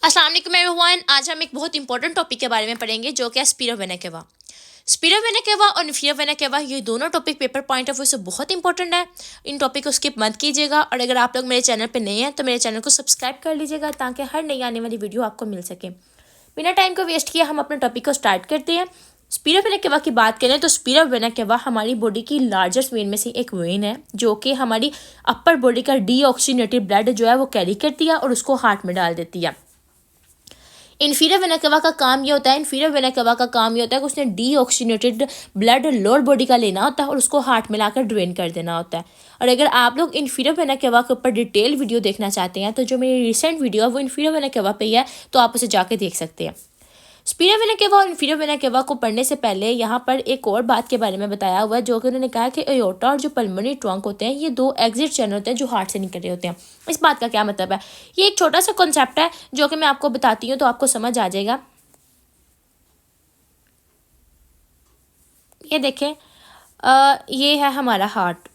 अस्सलाम वालेकुम एवरीवन। आज हम एक बहुत इंपॉर्टेंट टॉपिक के बारे में पढ़ेंगे जो कि है Spiro vena cava. Spiro vena cava और निफिया वेना केवा ये दोनों topic paper point of view से बहुत इंपॉर्टेंट है। इन टॉपिक को स्किप मत कीजिएगा और अगर आप लोग मेरे चैनल पे नए हैं तो मेरे चैनल को सब्सक्राइब कर लीजिएगा ताकि हर नई आने वाली वीडियो आपको मिल सके। बिना टाइम को वेस्ट किए हम अपने टॉपिक को स्टार्ट करते हैं। स्पीरो वेना केवा की बात करें तो स्पीरो वेना केवा हमारी बॉडी की लार्जेस्ट वेन में से एक वेन है जो कि हमारी अपर बॉडी का डीऑक्सीनेटेड ब्लड जो है वो कैरी करती है और उसको हार्ट में डाल देती है। इन्फीरियर वेना केवा का काम ये होता है कि उसने डीऑक्सीनेटेड ब्लड लोअर बॉडी का लेना होता है और उसको हार्ट में लाकर ड्रेन कर देना होता है। और अगर आप लोग इन्फीरियर वेना केवा के ऊपर डिटेल वीडियो देखना चाहते हैं तो जो मेरी रिसेंट वीडियो है वो इन्फीरियर वेना केवा पे ही है, तो आप उसे जाके देख सकते हैं। स्पीरो वेना केवा और इन्फीरियर वेना केवा को पढ़ने से पहले यहाँ पर एक और बात के बारे में बताया हुआ है जो कि उन्होंने कहा कि एयोर्टा और जो पल्मोनरी ट्रंक होते हैं ये दो एग्जिट चैनल होते हैं जो हार्ट से निकल रहे होते हैं। इस बात का क्या मतलब है? ये एक छोटा सा कॉन्सेप्ट है जो कि मैं आपको बताती हूँ तो आपको समझ आ जाएगा। ये देखें, ये है हमारा हार्ट।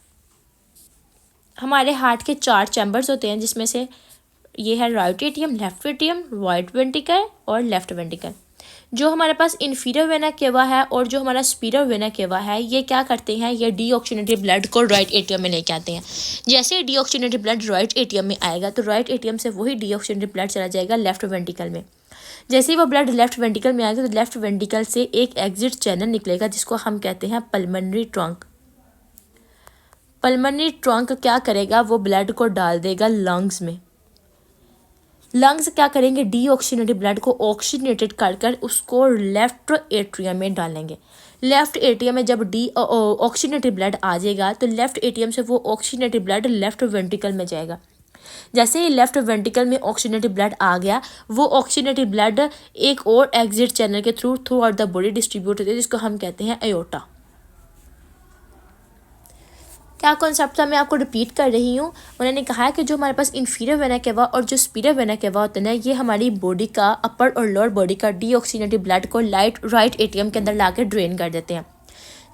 हमारे हार्ट के 4 चैम्बर्स होते हैं जिसमें से ये है right atrium, left atrium, right ventricle और लेफ्ट वेंट्रिकल। जो हमारे पास इन्फीरियर वेना केवा है और जो हमारा सुपीरियर वेना केवा है ये क्या करते हैं, ये डीऑक्सीनेटेड ब्लड को राइट एट्रियम में लेके आते हैं। जैसे ही डीऑक्सीनेटेड ब्लड राइट एट्रियम में आएगा तो राइट एट्रियम से वही डीऑक्सीनेटेड ब्लड चला जाएगा लेफ्ट वेंट्रिकल में। जैसे ही वो ब्लड लेफ्ट वेंट्रिकल में आएगा तो लेफ्ट वेंट्रिकल से एक एग्जिट चैनल निकलेगा जिसको हम कहते हैं पल्मोनरी ट्रंक। पल्मोनरी ट्रंक क्या करेगा, वो ब्लड को डाल देगा लंग्स में। लंग्स क्या करेंगे, डीऑक्सीनेटेड ब्लड को ऑक्सीनेटेड कर कर उसको लेफ्ट एट्रियम में डालेंगे। लेफ्ट एट्रियम में जब ऑक्सीनेटेड ब्लड आ जाएगा तो लेफ्ट एट्रियम से वो ऑक्सीनेटेड ब्लड लेफ्ट वेंट्रिकल में जाएगा। जैसे ही लेफ्ट वेंट्रिकल में ऑक्सीनेटेड ब्लड आ गया, वो ऑक्सीनेटेड ब्लड एक और एग्जिट चैनल के through out the body distribute होती है जिसको हम कहते हैं एयोर्टा। क्या कॉन्सेप्ट था, मैं आपको रिपीट कर रही हूँ। उन्होंने कहा है कि जो हमारे पास इन्फीरियर वेना केवा और जो सुपीरियर वेना केवा होते हैं ये हमारी बॉडी का अपर और लोअर बॉडी का डीऑक्सीनेटेड ब्लड को राइट एट्रियम के अंदर लाकर ड्रेन कर देते हैं।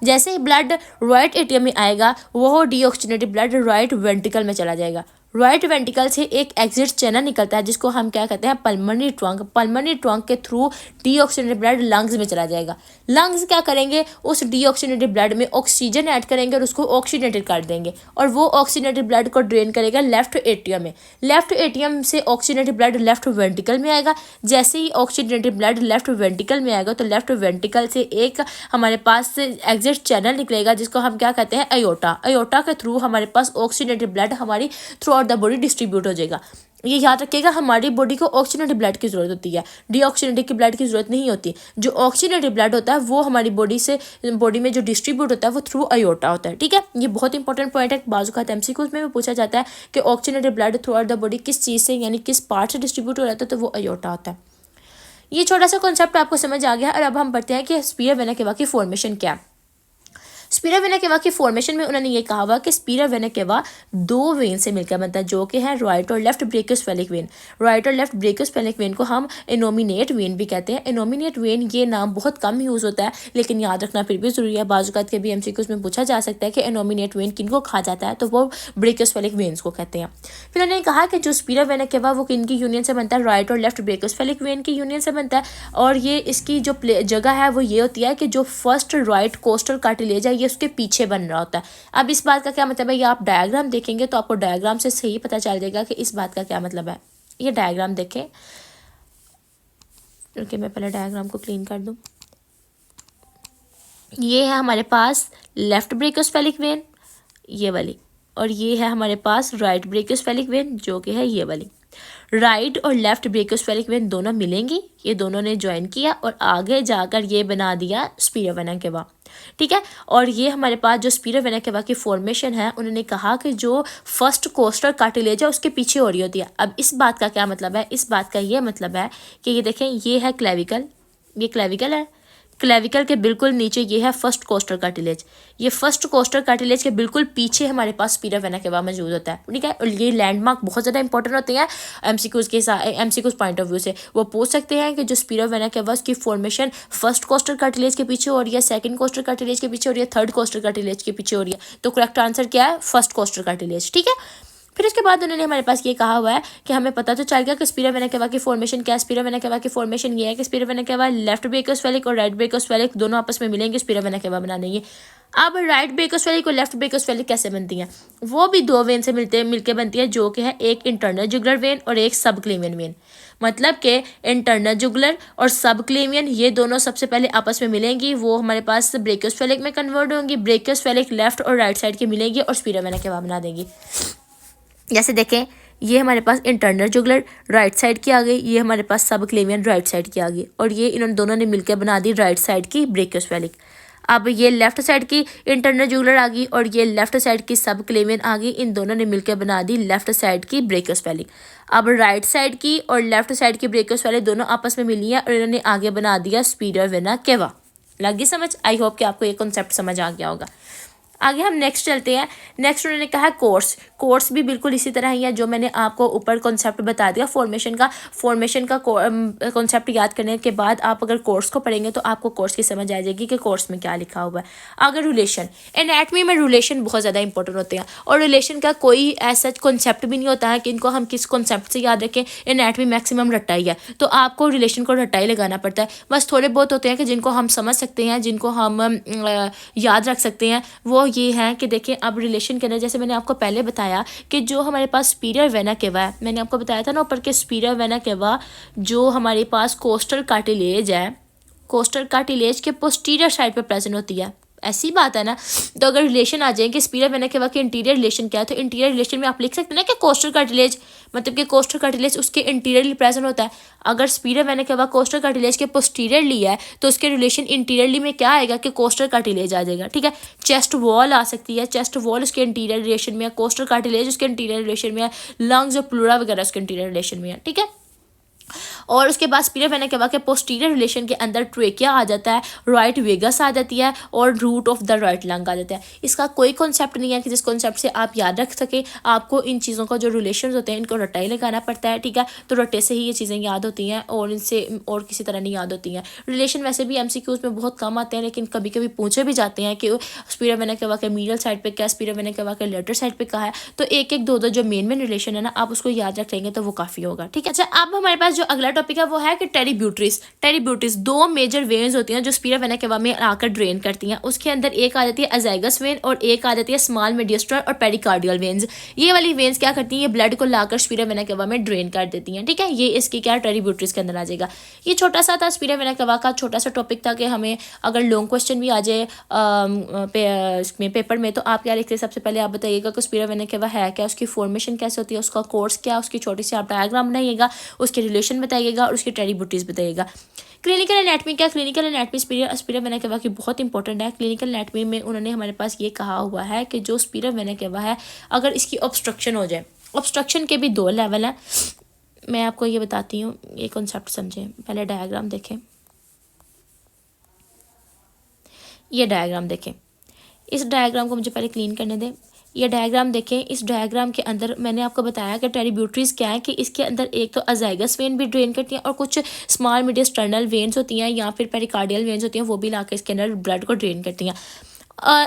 जैसे ही ब्लड राइट एट्रियम में आएगा वो डीऑक्सीनेटेड ब्लड राइट वेंट्रिकल में चला जाएगा। राइट वेंट्रिकल से एक एग्जिट चैनल निकलता है जिसको हम क्या कहते हैं पल्मोनरी ट्रंक। पल्मोनरी ट्रंक के थ्रू डीऑक्सीनेटेड ब्लड लंग्स में चला जाएगा। लंग्स क्या करेंगे, उस डीऑक्सीनेटेड ब्लड में ऑक्सीजन ऐड करेंगे और उसको ऑक्सीनेटेड कर देंगे और वो ऑक्सीनेटेड ब्लड को ड्रेन करेगा लेफ्ट एट्रियम में। लेफ्ट एट्रियम से ऑक्सीनेटेड ब्लड लेफ्ट वेंट्रिकल में आएगा। जैसे ही ऑक्सीनेटेड ब्लड लेफ्ट वेंट्रिकल में आएगा तो लेफ्ट वेंट्रिकल से एक हमारे पास एग्जिट चैनल निकलेगा जिसको हम क्या कहते हैं एयोर्टा। एयोर्टा के थ्रू हमारे पास ऑक्सीनेटेड ब्लड हमारी थ्रू द बॉडी डिस्ट्रीब्यूट हो जाएगा। ये याद रखिएगा, हमारी बॉडी को ऑक्सीनेटेड ब्लड की जरूरत होती है, डीऑक्सीनेटेड की ब्लड की जरूरत नहीं होती। जो ऑक्सीनेटेड ब्लड होता है वो हमारी बॉडी में जो डिस्ट्रीब्यूट होता है वो थ्रू अयोर्टा होता है। ठीक है, ये बहुत इंपॉर्टेंट पॉइंट है। बाजुकात एमसीक्यूज में भी पूछा जाता है कि oxygenated blood through out the body किस चीज़ से यानी किस पार्ट से डिस्ट्रीब्यूट हो रहा था, तो वो अयोर्टा होता है। ये छोटा सा कॉन्सेप्ट आपको समझ आ गया और अब हम पढ़ते हैं कि सुपीरियर वेना केवा की फॉर्मेशन क्या है। स्पीरो वेना केवा की फॉर्मेशन में उन्होंने ये कहा हुआ कि स्पीरो वेना केवा 2 वेन से मिलकर बनता है जो कि है राइट और लेफ्ट ब्रेकियोस्फेलिक वेन। राइट और लेफ्ट ब्रेकियोस्फेलिक वेन को हम इनोमिनेट वेन भी कहते हैं। इनोमिनेट वेन ये नाम बहुत कम यूज़ होता है लेकिन याद रखना फिर भी ज़रूरी है। बाजुकात के भी एमसीक्यूज में पूछा जा सकता है कि इनोमिनेट वेन किनको कहा जाता है, तो वो ब्रेकियोस्फेलिक वेन्स को कहते हैं। फिर उन्होंने कहा कि जो स्पीरो वेना केवा वो किनकी यूनियन से बनता है, राइट और लेफ्ट ब्रेकियोस्फेलिक वेन की यूनियन से बनता है। और ये इसकी जो जगह है वो ये होती है कि जो फर्स्ट राइट कोस्टल कार्टिलेज है ये उसके पीछे बन रहा होता है। अब इस बात का क्या मतलब है, ये आप डायग्राम देखेंगे तो आपको डायग्राम से सही पता चल जाएगा कि इस बात का क्या मतलब है। ये डायग्राम देखें, ओके मैं पहले डायग्राम को क्लीन कर दूं। ये है हमारे पास लेफ्ट ब्रेकियोस्फेलिक वेन ये वाली, और ये है हमारे पास राइट ब्रेकियोस्फेलिक वेन जो कि है ये वाली। राइट और लेफ्ट ब्रेकियोस्फेलिक वेन दोनों मिलेंगी, ये दोनों ने ज्वाइन किया और आगे जाकर ये बना दिया स्पीरो वेना केवा। ठीक है, और ये हमारे पास जो स्पीरो वेना केवा की फॉर्मेशन है उन्होंने कहा कि जो फर्स्ट कोस्टल कार्टिलेज है उसके पीछे हो रही होती है। अब इस बात का क्या मतलब है, इस बात का ये मतलब है कि ये देखें, ये है क्लेविकल, ये क्लेविकल है। क्लेविकल के बिल्कुल नीचे ये है फर्स्ट कोस्टल कार्टिलेज। ये फर्स्ट कोस्टल कार्टिलेज के बिल्कुल पीछे हमारे पास स्पीरो वेना केवा मौजूद होता है। ठीक है, और ये लैंडमार्क बहुत ज़्यादा इंपॉर्टेंट होते हैं एमसीक्यूज पॉइंट ऑफ व्यू से। वो पूछ सकते हैं कि जो स्पीरो वेना केवा उसकी फॉर्मेशन फर्स्ट कोस्टल कार्टिलेज के पीछे हो रही है, सेकंड कोस्टल कार्टिलेज के पीछे हो रही है, थर्ड कोस्टल कार्टिलेज के पीछे हो रही है, तो करेक्ट आंसर क्या है, फर्स्ट कोस्टल कार्टिलेज। ठीक है, फिर उसके बाद उन्होंने हमारे पास ये कहा हुआ है कि हमें पता तो चल गया कि स्पिरा वेना केवा की फॉर्मेशन क्या है। स्पिरा वेना केवा की फॉर्मेशन ये है कि स्पिरा वेना केवा लेफ्ट ब्रेकियोस्फेरिक और राइट ब्रेकियोस्फेरिक दोनों आपस में मिलेंगे स्पिरा वेना केवा बनाने ये। अब राइट ब्रेकियोस्फेरिक और लेफ्ट ब्रेकियोस्फेरिक कैसे बनती हैं? वो भी दो वेन से मिलके बनती है, जो कि है एक इंटरनल जुगुलर वेन और एक सबक्लेवियन वेन। मतलब कि इंटरनल जुगुलर और सबक्लेवियन ये दोनों सबसे पहले आपस में मिलेंगी, वो हमारे पास ब्रेकियोस्फेरिक में कन्वर्ट होंगी। ब्रेकियोस्फेरिक लेफ्ट और राइट साइड की मिलेंगी और स्पिरा वेना केवा बना देंगी। जैसे देखें, ये हमारे पास इंटरनल जुगुलर राइट साइड की आ गई, ये हमारे पास सबक्लेवियन राइट साइड की आ गई, और ये इन्होंने दोनों ने मिलकर बना दी राइट साइड की ब्रेकियोस्फेरिक। अब ये लेफ्ट साइड की इंटरनल जुगुलर आ गई और ये लेफ्ट साइड की सबक्लेवियन आ गई, इन दोनों ने मिलकर बना दी लेफ्ट साइड की ब्रेकियोस्फेरिक। अब राइट साइड की और लेफ्ट साइड की ब्रेकियोस्फेरिक दोनों आपस में मिली है और इन्होंने आगे बना दिया स्पिरा वेना केवा। लगी समझ? आई होप कि आपको ये कॉन्सेप्ट समझ आ गया होगा। आगे हम नेक्स्ट चलते हैं। नेक्स्ट उन्होंने कहा कोर्स भी बिल्कुल इसी तरह ही है जो मैंने आपको ऊपर कॉन्सेप्ट बता दिया फॉर्मेशन का कॉन्सेप्ट याद करने के बाद आप अगर कोर्स को पढ़ेंगे तो आपको कोर्स की समझ आ जाएगी कि कोर्स में क्या लिखा हुआ है। अगर रिलेशन, एनाटमी में रिलेशन बहुत ज़्यादा इंपॉर्टेंट होते हैं और रिलेशन का कोई ऐसा कॉन्सेप्ट भी नहीं होता है कि इनको हम किस कॉन्सेप्ट से याद रखें। एनाटमी मैक्सिमम रट्टा ही है, तो आपको रिलेशन को रट्टा ही लगाना पड़ता है। बस थोड़े बहुत होते हैं कि जिनको हम समझ सकते हैं, जिनको हम याद रख सकते हैं। वो ये है कि देखिए, अब रिलेशन के अंदर जैसे मैंने आपको पहले बताया कि जो हमारे पास स्पीरियर वेना केवा है, मैंने आपको बताया था ना ऊपर के स्पीरियर वेना केवा जो हमारे पास कोस्टल कार्टिलेज है, कोस्टल कार्टिलेज के पोस्टीरियर साइड पे प्रेजेंट होती है। ऐसी बात है ना, तो अगर रिलेशन आ जाए कि स्पीरियर वेना केवा के इंटीरियर रिलेशन क्या है, तो इंटीरियर रिलेशन में आप लिख सकते हैं ना कि कोस्टल कार्टिलेज, मतलब कि कोस्टल कार्टिलेज उसके इंटीरियरली प्रेजेंट होता है। अगर superior vena cava costal cartilage के पोस्टीरियरली है तो उसके रिलेशन इंटीरियरली में क्या आएगा कि कोस्टल कार्टिलेज आ जाएगा। ठीक है, चेस्ट वॉल आ सकती है, चेस्ट वॉल उसके इंटीरियर रिलेशन में है, कोस्टल कार्टिलेज उसके इंटीरियर रिलेशन में है, लंग्स और प्लूरा वगैरह उसके इंटीरियर रिलेशन में है। ठीक है, और उसके बाद स्पीरियर वेना केवा के पोस्टीरियर रिलेशन के अंदर ट्रेकिया आ जाता है, राइट वेगस आ जाती है और root of the right lung आ जाता है। इसका कोई कॉन्सेप्ट नहीं है कि जिस कॉन्सेप्ट से आप याद रख सके। आपको इन चीज़ों का जो रिलेशन होते हैं इनको रट्टा ही लगाना पड़ता है। ठीक है, तो रट्टे से ही ये चीज़ें याद होती हैं और इनसे और किसी तरह नहीं याद होती हैं। रिलेशन वैसे भी MCQs में बहुत कम आते हैं, लेकिन कभी कभी पूछे भी जाते हैं कि स्पीरियर वेना केवा के मीडियल साइड पे क्या, स्पीरियर वेना केवा के लेटर साइड पे कहा है। तो एक एक दो जो मेन रिलेशन है ना, आप उसको याद रख लेंगे तो वो काफ़ी होगा। ठीक है, अच्छा, अब हमारे पास जो अगला टॉपिक है वो है कि टेरिब्यूटरीज दो मेजर वेन्स होती हैं जो स्पीरियर वेना केवा में आकर ड्रेन करती हैं। उसके अंदर एक आ जाती है अजाइगस वेन और एक आ जाती है स्मॉल मीडियस्टर और पेरिकार्डियल वेन्स। ये वाली वेन्स क्या करती हैं, ये ब्लड को लाकर स्पीरियर वेना केवा में ड्रेन कर देती हैं। ठीक है, ये इसकी क्या टेरिब्यूटरीज के अंदर आ जाएगा। ये छोटा सा था स्पीरियर वेना केवा का छोटा सा टॉपिक था कि हमें अगर लॉन्ग क्वेश्चन भी आ जाए इसमें पेपर में तो आप क्या लिखते हैं। सबसे पहले आप बताइएगा कि स्पीरियर वेना केवा है क्या, उसकी फॉर्मेशन कैसे होती है, उसका कोर्स क्या, उसकी छोटी सी आप डायग्राम बनाइएगा, उसके रिलेशन बताइएगा और उसकी टेरिब्यूटरीज बताइएगा। क्लिनिकल एनाटमी क्या, clinical anatomy superior vena cava की बहुत इंपॉर्टेंट है। क्लिनिकल एनाटमी में उन्होंने हमारे पास ये कहा हुआ है कि जो स्पीरियर वेना केवा है अगर इसकी ऑब्स्ट्रक्शन हो जाए, ऑब्स्ट्रक्शन के भी दो लेवल हैं। मैं आपको ये बताती हूँ, ये कॉन्सेप्ट समझें। पहले डायग्राम देखें, ये डायग्राम देखें, इस डायग्राम को मुझे पहले क्लीन करने दें। ये डायग्राम देखें, इस डायग्राम के अंदर मैंने आपको बताया कि टेरिब्यूटरीज क्या है, कि इसके अंदर एक तो अजाइगस वेन भी ड्रेन करती हैं और कुछ स्मॉल मीडियस्टर्नल वेन्स होती हैं या फिर पेरिकार्डियल वेन्स होती हैं, वो भी लाकर इसके अंदर ब्लड को ड्रेन करती हैं।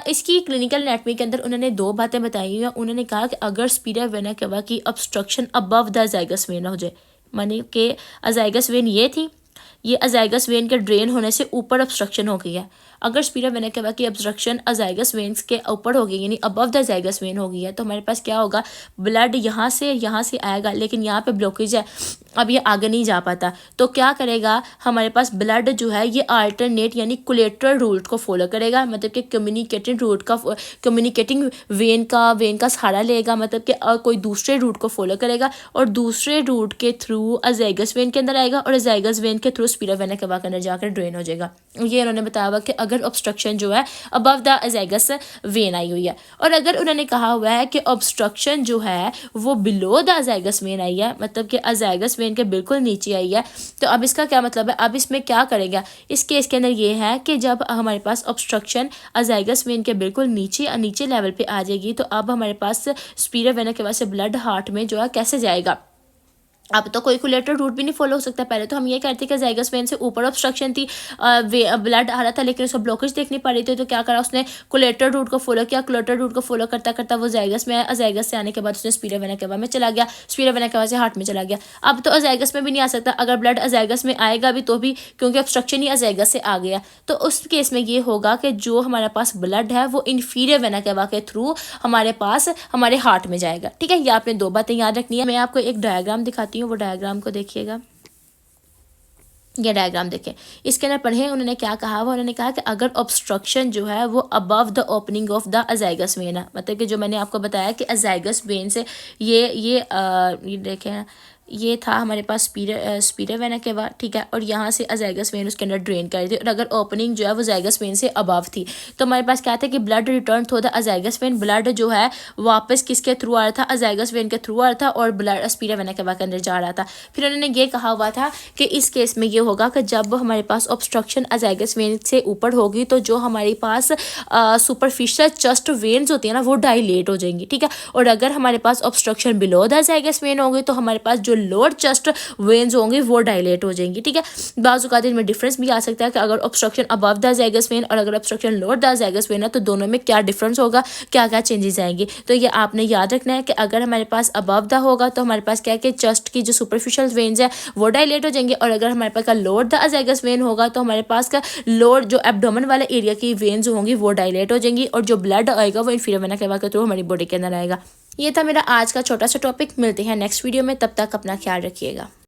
इसकी क्लिनिकल एनाटमी के अंदर उन्होंने दो बातें बताई हैं। उन्होंने कहा कि अगर स्पीरियर वेना केवा की ऑब्स्ट्रक्शन अबव द अजाइगस वेन हो जाए, माने कि अजाइगस वेन ये थी, ये अजाइगस वेन के ड्रेन होने से ऊपर ऑब्स्ट्रक्शन हो गई है। अगर स्पीरियर वेना केवा की ऑब्स्ट्रक्शन अजाइगस वेन्स के ऊपर हो गई, यानी अबव द अजाइगस वेन हो गई है, तो हमारे पास क्या होगा, ब्लड यहाँ से आएगा, लेकिन यहाँ पे ब्लॉकेज है, अब ये आगे नहीं जा पाता। तो क्या करेगा, हमारे पास ब्लड जो है ये अल्टरनेट यानी कोलेटरल रूट को फॉलो करेगा, मतलब कि कम्युनिकेटिंग वेन का सहारा लेगा, मतलब कि कोई दूसरे रूट को फॉलो करेगा और दूसरे रूट के थ्रू अजाइगस वेन के अंदर आएगा और अजाइगस वेन के थ्रू स्पीरियर वेना केवा के अंदर जाकर ड्रेन हो जाएगा। ये उन्होंने बताया हुआ कि अगर ऑब्स्ट्रक्शन जो है अबव द अजाइगस वेन आई हुई है, और अगर उन्होंने कहा हुआ है कि ऑब्स्ट्रक्शन जो है वो बिलो द अजाइगस वेन आई है, मतलब कि अजाइगस वेन के बिल्कुल नीचे आई है, तो अब इसका क्या मतलब है, अब इसमें क्या करेगा। इस केस के अंदर ये है कि जब हमारे पास ऑब्स्ट्रक्शन अजाइगस वेन के बिल्कुल नीचे लेवल पे आ जाएगी, तो अब हमारे पास स्पीरियर वेना केवा से ब्लड हार्ट में जो है कैसे जाएगा, अब तो कोई कोलेटरल रूट भी नहीं फॉलो हो सकता। पहले तो हम ये कहते कि ज़ाइगस वेन से ऊपर ऑब्स्ट्रक्शन थी, ब्लड आ रहा था लेकिन उसको ब्लॉकेज देख नहीं पा रही थी, तो क्या करा उसने कोलेटरल रूट को फॉलो किया। कोलेटरल रूट को फॉलो करता करता वो ज़ाइगस में आया। अज़ाइगस से आने के बाद उसने स्पीरा वेना केवा में चला गया, स्पीरा वेना केवा से हार्ट में चला गया। अब तो अज़ाइगस में भी नहीं आ सकता, अगर ब्लड अज़ाइगस में आएगा भी तो भी, क्योंकि ऑब्स्ट्रक्शन ही अज़ाइगस से आ गया। तो उस केस में ये होगा कि जो हमारे पास ब्लड है वो इन्फीरियर वेना केवा के थ्रू हमारे पास हमारे हार्ट में जाएगा। ठीक है, ये आपने दो बातें याद रखनी है। मैं आपको एक डायग्राम दिखाती हूँ, वो डायग्राम को देखिएगा। ये डायग्राम देखें, इसके अंदर पढ़े उन्होंने क्या कहा हुआ। उन्होंने कहा कि अगर ऑब्स्ट्रक्शन जो है वो above the opening of the azygos vein है, मतलब कि जो मैंने आपको बताया कि अज़ाइगस वेन से ये देखें, ये था हमारे पास स्पीरा वेना केवा, ठीक है, और यहाँ से अज़ाइगस वेन उसके अंदर ड्रेन कर दी, और अगर ओपनिंग जो है वो ज़ाइगस वेन से अबव थी, तो हमारे पास क्या था कि blood return through the azygos vein. Blood जो है वापस किसके थ्रू आ रहा था, अज़ाइगस वेन के थ्रू आ रहा था, और ब्लड स्पीरा वेना केवा के अंदर जा रहा था। फिर उन्होंने ये कहा हुआ था कि इस केस में ये होगा कि जब हमारे पास ऑब्स्ट्रक्शन अज़ाइगस वेन से ऊपर होगी तो जो हमारे पास सुपरफिशियल चस्ट वेन्स होती है ना वो डायलेट हो जाएंगी। ठीक है, और अगर हमारे पास obstruction below the azygos when होगी तो हमारे पास जो लोअर चस्ट वेन्स होंगे वो डायलेट हो जाएंगी। ठीक है, बाज़ औक़ात इनमें डिफरेंस भी आ सकता है कि अगर obstruction above the azygos when और अगर obstruction lower the azygos vein है तो दोनों में क्या डिफरेंस होगा, क्या क्या चेंजेस आएंगे। तो ये आपने याद रखना है कि अगर हमारे पास अबव द होगा तो हमारे पास क्या है कि चस्ट की जो सुपरफिशियल वेन्स है वो डायलेट हो जाएंगे, और अगर हमारे पास का लोअर द अज़ाइगस वेन होगा तो हमारे पास का लोअर जो एब्डोमेन वाला एरिया की वेन्स होंगी वो डायलेट हो जाएंगी, और जो ब्लड आएगा वो इन्फीरियर वेना केवा के थ्रू हमारी बॉडी के अंदर आएगा। ये था मेरा आज का छोटा सा टॉपिक। मिलते हैं नेक्स्ट वीडियो में, तब तक अपना ख्याल रखिएगा।